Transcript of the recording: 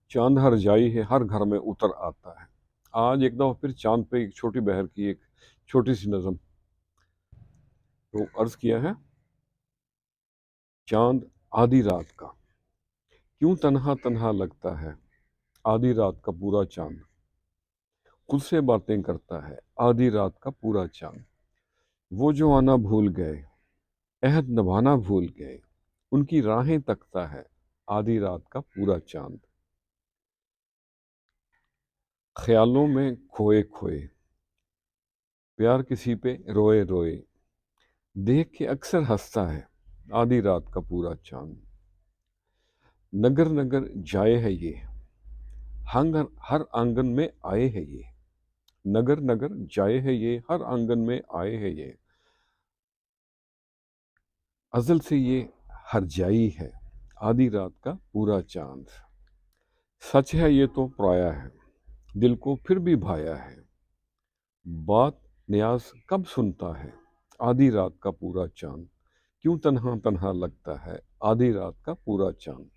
چاند ہر جائی ہے ہر گھر میں اتر آتا ہے۔ آج ایک دفعہ پھر چاند پہ ایک چھوٹی بہر کی ایک چھوٹی سی نظم تو عرض کیا ہے۔ چاند آدھی رات کا کیوں تنہا تنہا لگتا ہے، آدھی رات کا پورا چاند خود سے باتیں کرتا ہے، آدھی رات کا پورا چاند۔ وہ جو آنا بھول گئے، عہد نبھانا بھول گئے، ان کی راہیں تکتا ہے، آدھی رات کا پورا چاند۔ خیالوں میں کھوئے کھوئے، پیار کسی پہ روئے روئے، دیکھ کے اکثر ہنستا ہے، آدھی رات کا پورا چاند۔ نگر نگر جائے ہے یہ، ہر آنگن میں آئے ہے یہ، نگر نگر جائے ہے یہ، ہر آنگن میں آئے ہے یہ، ازل سے یہ ہر جائی ہے، آدھی رات کا پورا چاند۔ سچ ہے یہ تو پرایا ہے، دل کو پھر بھی بھایا ہے، بات نیاز کب سنتا ہے، آدھی رات کا پورا چاند۔ کیوں تنہا تنہا لگتا ہے، آدھی رات کا پورا چاند۔